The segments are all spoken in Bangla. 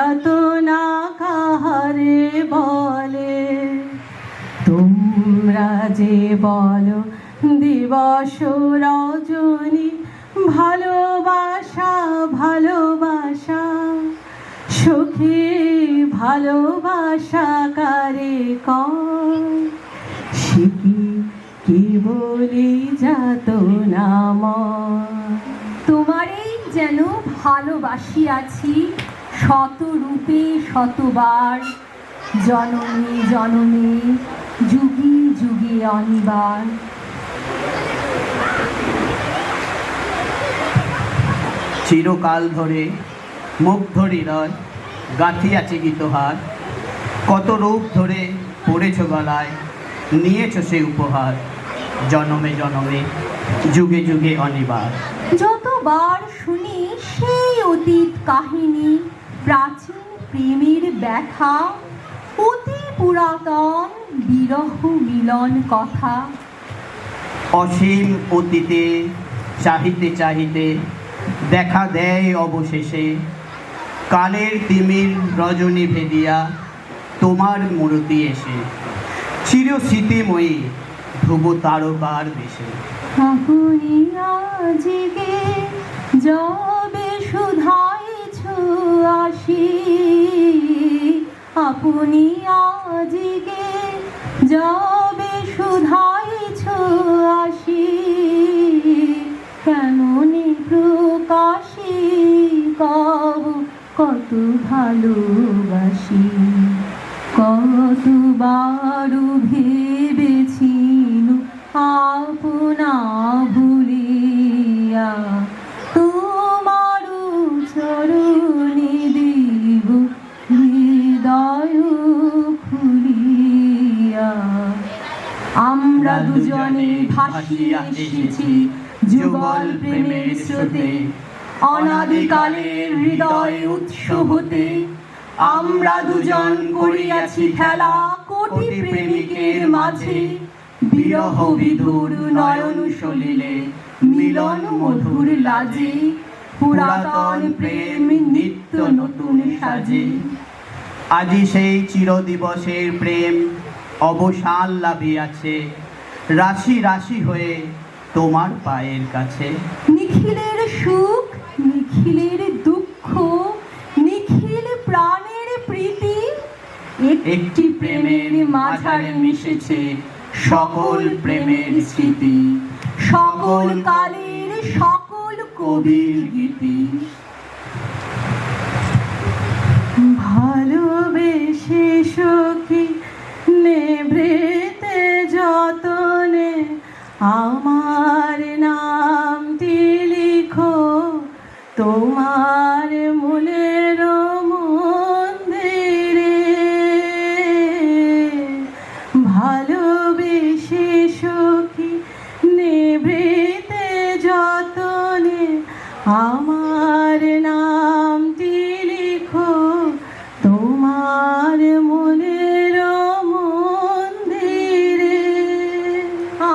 যাতনা কাহারে বলে। তোমরা যে বলো দিবস রজনী, ভালোবাসা ভালোবাসা, সখী ভালোবাসা কারে কয়? সে কি বলি যাতনা ময়। তোমারেই যেন ভালোবাসিয়াছি শত রূপে শতবার, জনমে জনমে যুগে যুগে অনিবার। চিরকাল ধরে মুগ্ধ হৃদয় গাঁথিয়াছে গীতহার, কত রূপ ধরে পড়েছ গলায়, নিয়েছ সে উপহার, জনমে জনমে যুগে যুগে অনিবার। যতবার শুনি সেই অতীত কাহিনী, প্রাচীন প্রেমের ব্যথা, অতি পুরাতন বিরহ মিলন কথা। অসীম অতীতে চাহিতে চাহিতে দেখা দেয় অবশেষে, কালের তিমির রজনী ভেদিয়া তোমার মূর্তি এসে, চির স্মৃতিময়ী ধ্রুব তারকার দেশে। আপনি আজকে যবে শুধাইছ আসি, আপনি আজকে যবে শুধাইছ আসি, কেমনি প্রকাশী কব কত ভালোবাসি। কতবার ভেবেছিল আপনা ভুলিয়া, তোমার চরণে দেব হৃদয় খুলিয়া। আমরা দুজনে ভাসিয়া এসেছি যুগল প্রেমের স্রোতে, অনাদিকালের হৃদয় উৎস হতে। আমরা দুজন করিয়াছি খেলা কোটি প্রেমিকের মাঝে, বিরহ বিধুর নয়ন সলিলে মিলন মধুর লাজে, পুরাতন প্রেম নিত্য নতুন সাজে। আজি সেই চিরদিবসের প্রেম অবসান লাভিয়াছে, রাশি রাশি হয়ে তোমার পায়ের কাছে। নিখিলের সুখ নিখিলের দুঃখ, নিখিল প্রাণের প্রীতি, একটি প্রেমের মাঝারে মিশেছে সকল প্রেমের স্মৃতি, সকল কালের সকল কবির গীতি। ভালোবেসে সখী নেভৃতে যতনে আমার নামটি লিখো তোমার মনের মন্দিরে। ভালোবেসে সখী নেভৃতে যতনে আমার নামটি লিখো তোমার মনের মন্দিরে।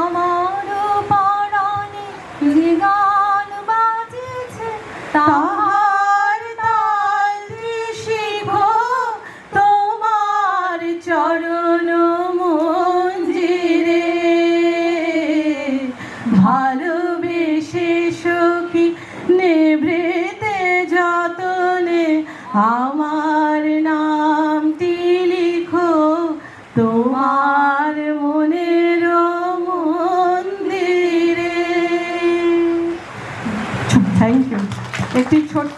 আমার পরাণে যে গান বাজেছে তাহার তাল শিখ তোমার চরণ মঞ্জিরে। ভালোবেসে সখী নেভৃতে যতনে আমার নামটি লিখো তোমার মনের মন্দিরে। Thank you. একটি ছোট্ট